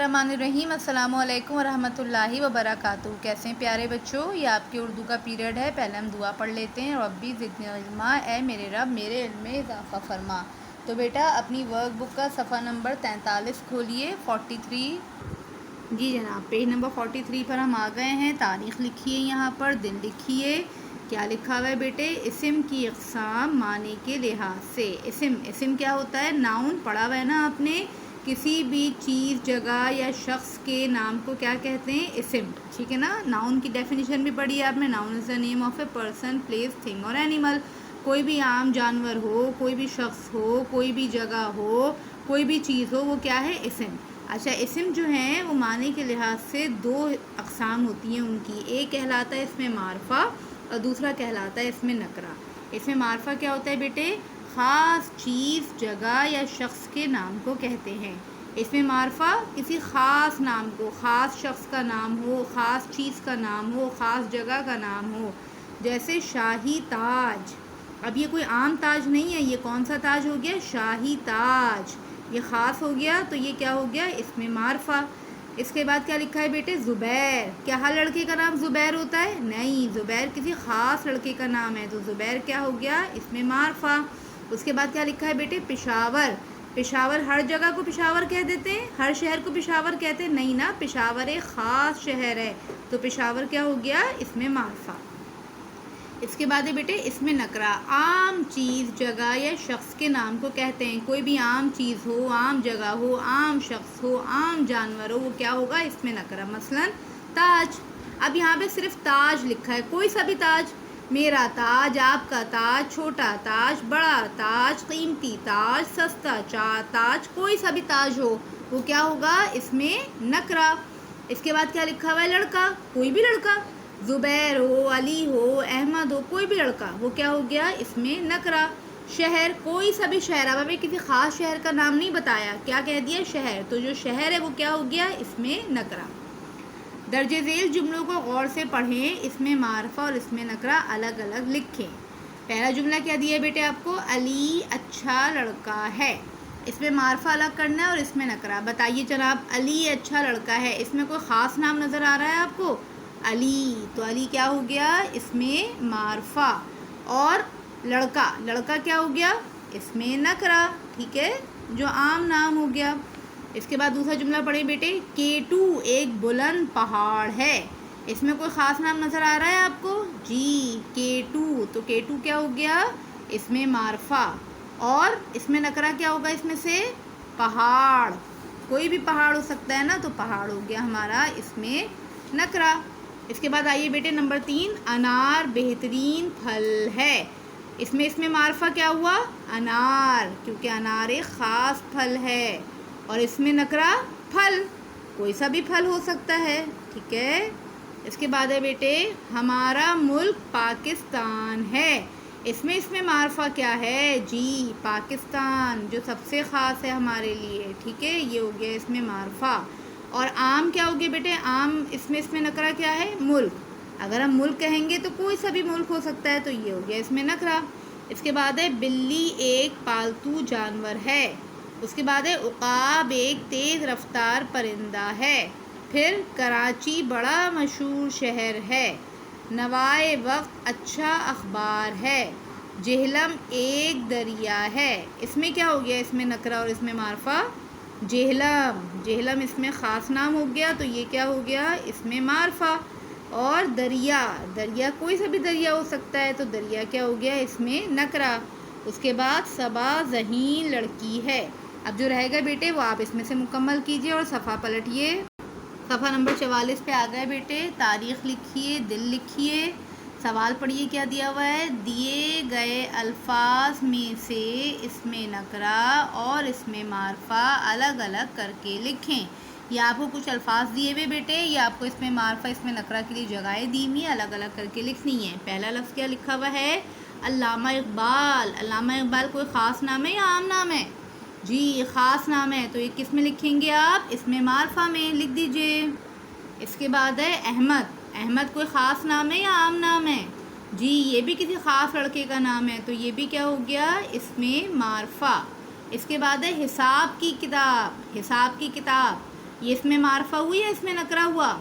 الرحمن الرحیم۔ السلام علیکم ورحمۃ اللہ وبرکاتہ۔ کیسے ہیں پیارے بچوں؟ یہ آپ کے اردو کا پیریڈ ہے۔ پہلے ہم دعا پڑھ لیتے ہیں۔ ربی زدنی علما، اے میرے رب میرے علم میں اضافہ فرما۔ تو بیٹا اپنی ورک بک کا صفحہ نمبر 43 کھولیے۔ 43 جی جناب، پیج نمبر 43 پر ہم آ گئے ہیں۔ تاریخ لکھیے، یہاں پر دن لکھیے۔ کیا لکھا ہوا ہے بیٹے؟ اسم کی اقسام معنی کے لحاظ سے۔ اسم کیا ہوتا ہے؟ ناؤن پڑھا ہوا ہے نا آپ نے؟ کسی بھی چیز، جگہ یا شخص کے نام کو کیا کہتے ہیں؟ اسم، ٹھیک ہے نا؟ ناؤن کی ڈیفینیشن بھی پڑھی ہے آپ نے۔ Noun is the name of a person, place, thing اور اینیمل۔ کوئی بھی عام جانور ہو، کوئی بھی شخص ہو، کوئی بھی جگہ ہو، کوئی بھی چیز ہو، وہ کیا ہے؟ اسم۔ اچھا، اسم جو ہیں وہ معنی کے لحاظ سے دو اقسام ہوتی ہیں ان کی۔ ایک کہلاتا ہے اسم معرفہ اور دوسرا کہلاتا ہے اسم نکرہ۔ اسم معرفہ کیا ہوتا ہے بیٹے؟ خاص چیز، جگہ یا شخص کے نام کو کہتے ہیں۔ اسم معرفہ کسی خاص نام کو، خاص شخص کا نام ہو، خاص چیز کا نام ہو، خاص جگہ کا نام ہو۔ جیسے شاہی تاج، اب یہ کوئی عام تاج نہیں ہے، یہ کون سا تاج ہو گیا؟ شاہی تاج۔ یہ خاص ہو گیا تو یہ کیا ہو گیا؟ اسم معرفہ۔ اس کے بعد کیا لکھا ہے بیٹے؟ زبیر۔ کیا ہر لڑکے کا نام زبیر ہوتا ہے؟ نہیں، زبیر کسی خاص لڑکے کا نام ہے، تو زبیر کیا ہو گیا؟ اسم معرفہ۔ اس کے بعد کیا لکھا ہے بیٹے؟ پشاور۔ پشاور ہر جگہ کو پشاور کہہ دیتے ہیں، ہر شہر کو پشاور کہتے ہیں؟ نہیں نا، پشاور ایک خاص شہر ہے، تو پشاور کیا ہو گیا؟ اسم معرفہ۔ اس کے بعد ہے بیٹے اسم نکرہ۔ عام چیز، جگہ یا شخص کے نام کو کہتے ہیں۔ کوئی بھی عام چیز ہو، عام جگہ ہو، عام شخص ہو، عام جانور ہو، وہ کیا ہوگا؟ اسم نکرہ۔ مثلا تاج۔ اب یہاں پہ صرف تاج لکھا ہے، کوئی سا بھی تاج، میرا تاج، آپ کا تاج، چھوٹا تاج، بڑا تاج، قیمتی تاج، سستا تاج، کوئی سا بھی تاج ہو، وہ کیا ہوگا؟ اسم نکرہ۔ اس کے بعد کیا لکھا ہوا ہے؟ لڑکا، کوئی بھی لڑکا، زبیر ہو، علی ہو، احمد ہو، کوئی بھی لڑکا، وہ کیا ہو گیا؟ اسم نکرہ۔ شہر، کوئی سا بھی شہر، اب ہمیں کسی خاص شہر کا نام نہیں بتایا، کیا کہہ دیا؟ شہر، تو جو شہر ہے وہ کیا ہو گیا؟ اسم نکرہ۔ درج ذیل جملوں کو غور سے پڑھیں، اسم معرفہ اور اسم نکرہ الگ الگ لکھیں۔ پہلا جملہ کیا دیا ہے بیٹے آپ کو؟ علی اچھا لڑکا ہے۔ اس میں معرفہ الگ کرنا ہے اور اس میں نکرہ۔ بتائیے جناب، علی اچھا لڑکا ہے، اس میں کوئی خاص نام نظر آ رہا ہے آپ کو؟ علی، تو علی کیا ہو گیا؟ اس میں معرفہ۔ اور لڑکا، لڑکا کیا ہو گیا؟ اس میں نکرہ، ٹھیک ہے، جو عام نام ہو گیا۔ اس کے بعد دوسرا جملہ پڑھیں بیٹے۔ کیٹو ایک بلند پہاڑ ہے، اس میں کوئی خاص نام نظر آ رہا ہے آپ کو؟ جی، کیٹو، تو کیٹو کیا ہو گیا؟ اس میں معرفہ۔ اور اس میں نکرہ کیا ہوگا؟ اس میں سے پہاڑ، کوئی بھی پہاڑ ہو سکتا ہے نا، تو پہاڑ ہو گیا ہمارا اس میں نکرہ۔ اس کے بعد آئیے بیٹے نمبر 3، انار بہترین پھل ہے۔ اس میں معرفہ کیا ہوا؟ انار، کیونکہ انار ایک خاص پھل ہے۔ اور اس میں نکرہ پھل، کوئی سا بھی پھل ہو سکتا ہے، ٹھیک ہے۔ اس کے بعد ہے بیٹے ہمارا ملک پاکستان ہے۔ اس میں معرفہ کیا ہے؟ جی، پاکستان، جو سب سے خاص ہے ہمارے لیے، ٹھیک ہے، یہ ہو گیا اس میں معرفہ۔ اور عام کیا ہو گیا بیٹے؟ عام اس میں نکرہ کیا ہے؟ ملک۔ اگر ہم ملک کہیں گے تو کوئی سا بھی ملک ہو سکتا ہے، تو یہ ہو گیا اس میں نکرہ۔ اس کے بعد ہے بلی ایک پالتو جانور ہے۔ اس کے بعد ہے عقاب ایک تیز رفتار پرندہ ہے۔ پھر کراچی بڑا مشہور شہر ہے۔ نوائے وقت اچھا اخبار ہے۔ جہلم ایک دریا ہے۔ اس میں کیا ہو گیا؟ اس میں نکرہ اور اس میں معرفہ؟ جہلم، جہلم اس میں خاص نام ہو گیا، تو یہ کیا ہو گیا؟ اس میں معرفہ۔ اور دریا، دریا کوئی سا بھی دریا ہو سکتا ہے، تو دریا کیا ہو گیا؟ اس میں نکرہ۔ اس کے بعد صبا ذہین لڑکی ہے۔ اب جو رہے گا بیٹے وہ آپ اس میں سے مکمل کیجئے اور صفحہ پلٹیے۔ صفحہ نمبر 44 پہ آ گئے بیٹے۔ تاریخ لکھیے، دن لکھیے، سوال پڑھیے کیا دیا ہوا ہے؟ دیے گئے الفاظ میں سے اسم نکرہ اور اسم معرفہ الگ الگ کر کے لکھیں۔ یہ آپ کو کچھ الفاظ دیے ہوئے بیٹے، یہ آپ کو اس میں معرفہ، اس میں نکرہ کے لیے جگہیں دی ہوئی ہیں، الگ الگ کر کے لکھنی ہیں۔ پہلا لفظ کیا لکھا ہوا ہے؟ علامہ اقبال۔ علامہ اقبال کوئی خاص نام ہے یا عام نام ہے؟ جی، یہ خاص نام ہے، تو یہ کس میں لکھیں گے آپ؟ اس میں معرفہ میں لکھ دیجئے۔ اس کے بعد ہے احمد۔ احمد کوئی خاص نام ہے یا عام نام ہے؟ جی، یہ بھی کسی خاص لڑکے کا نام ہے، تو یہ بھی کیا ہو گیا؟ اس میں معرفہ۔ اس کے بعد ہے حساب کی کتاب۔ حساب کی کتاب، یہ اس میں معرفہ ہوئی یا اس میں نکرہ ہوا؟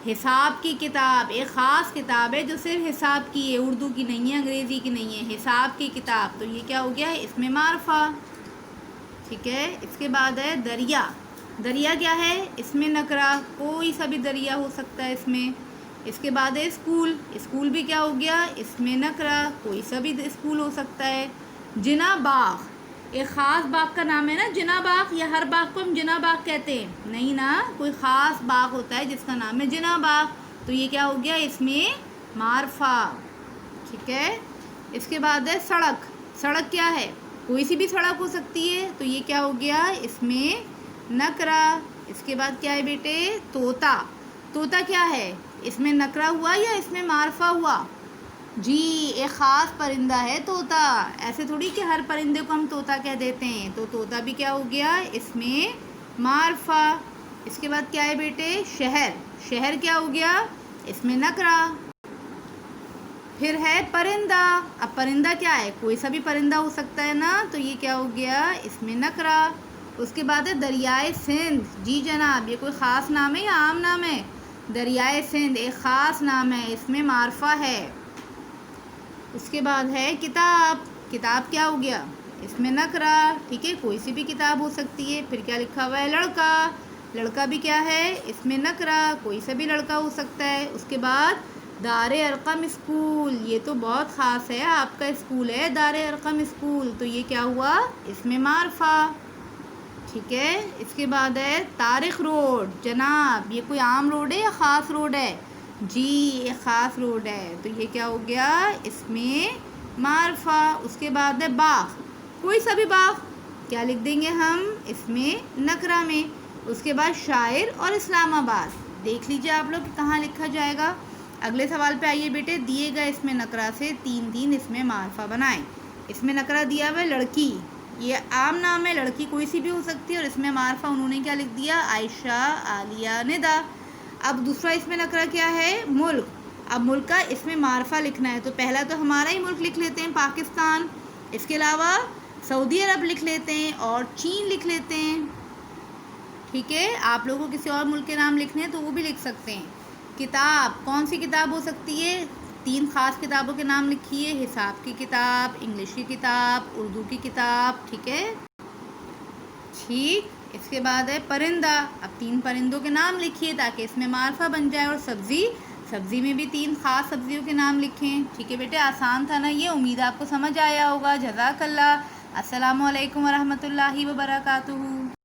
حساب کی کتاب ایک خاص کتاب ہے جو صرف حساب کی ہے، اردو کی نہیں ہے، انگریزی کی نہیں ہے، حساب کی کتاب، تو یہ کیا ہو گیا؟ اس میں معرفہ. ٹھیک ہے. اس کے بعد ہے دریا. دریا کیا ہے؟ اس میں نکرہ، کوئی سا بھی دریا ہو سکتا ہے اس میں. اس کے بعد ہے اسکول. اسکول بھی کیا ہو گیا؟ اس میں نکرہ، کوئی سا بھی اسکول ہو سکتا ہے. جناح باغ ایک خاص باغ کا نام ہے نا، جناح باغ، یا ہر باغ کو ہم جناح باغ کہتے ہیں؟ نہیں نا، کوئی خاص باغ ہوتا ہے جس کا نام ہے جناح باغ، تو یہ کیا ہو گیا؟ اس میں معرفہ. ٹھیک ہے. اس کے بعد ہے سڑک. سڑک کیا ہے؟ کوئی سی بھی سڑک ہو سکتی ہے، تو یہ کیا ہو گیا؟ اس میں نکرہ. اس کے بعد کیا ہے بیٹے؟ طوطا. طوطا کیا ہے؟ اس میں نکرہ ہوا یا اس میں معرفہ ہوا؟ جی، ایک خاص پرندہ ہے طوطا. ایسے تھوڑی کہ ہر پرندے کو ہم طوطا کہہ دیتے ہیں، تو طوطا بھی کیا ہو گیا؟ اس میں معرفہ. اس کے بعد کیا ہے بیٹے؟ شہر. شہر کیا ہو گیا؟ اس میں نکرہ. پھر ہے پرندہ. اب پرندہ کیا ہے؟ کوئی سا بھی پرندہ ہو سکتا ہے نا، تو یہ کیا ہو گیا؟ اس میں نکرہ. اس کے بعد ہے دریائے سندھ. جی جناب، یہ کوئی خاص نام ہے یا عام نام ہے؟ دریائے سندھ ایک خاص نام ہے، اس میں معرفہ ہے. اس کے بعد ہے کتاب. کتاب کیا ہو گیا؟ اس میں نکرہ. ٹھیک ہے، کوئی سی بھی کتاب ہو سکتی ہے. پھر کیا لکھا ہوا ہے؟ لڑکا. لڑکا بھی کیا ہے؟ اس میں نکرہ، کوئی سا بھی لڑکا ہو سکتا ہے. اس کے بعد دار ارقم اسکول. یہ تو بہت خاص ہے، آپ کا اسکول ہے دار ارقم اسکول، تو یہ کیا ہوا؟ اس میں معرفہ. ٹھیک ہے. اس کے بعد ہے طارق روڈ. جناب، یہ کوئی عام روڈ ہے یا خاص روڈ ہے؟ جی، ایک خاص روڈ ہے، تو یہ کیا ہو گیا؟ اس میں معرفہ. اس کے بعد ہے باغ. کوئی سا بھی باغ، کیا لکھ دیں گے ہم؟ اس میں نکرہ میں. اس کے بعد شاعر اور اسلام آباد. دیکھ لیجئے آپ لوگ کہاں لکھا جائے گا. اگلے سوال پہ آئیے بیٹے. دیے گئے اس میں نکرہ سے تین تین اس میں معرفہ بنائیں. اس میں نکرہ دیا ہوا ہے لڑکی. یہ عام نام ہے، لڑکی کوئی سی بھی ہو سکتی ہے، اور اس میں معرفہ انہوں نے کیا لکھ دیا؟ عائشہ، عالیہ، ندا. اب دوسرا اس میں نکرہ کیا ہے؟ ملک. اب ملک کا اس میں معرفہ لکھنا ہے، تو پہلا تو ہمارا ہی ملک لکھ لیتے ہیں، پاکستان. اس کے علاوہ سعودی عرب لکھ لیتے ہیں اور چین لکھ لیتے ہیں. ٹھیک ہے. آپ لوگوں کو کسی اور ملک کے نام لکھنے ہیں تو وہ بھی لکھ سکتے ہیں. کتاب کون سی کتاب ہو سکتی ہے؟ تین خاص کتابوں کے نام لکھیے. حساب کی کتاب، انگلش کی کتاب، اردو کی کتاب. ٹھیک ہے. ٹھیک. اس کے بعد ہے پرندہ. اب تین پرندوں کے نام لکھیے تاکہ اس میں معرفہ بن جائے. اور سبزی، سبزی میں بھی تین خاص سبزیوں کے نام لکھیں. ٹھیک ہے بیٹے، آسان تھا نا یہ. امید آپ کو سمجھ آیا ہوگا. جزاک اللہ. السلام علیکم ورحمۃ اللہ وبرکاتہ.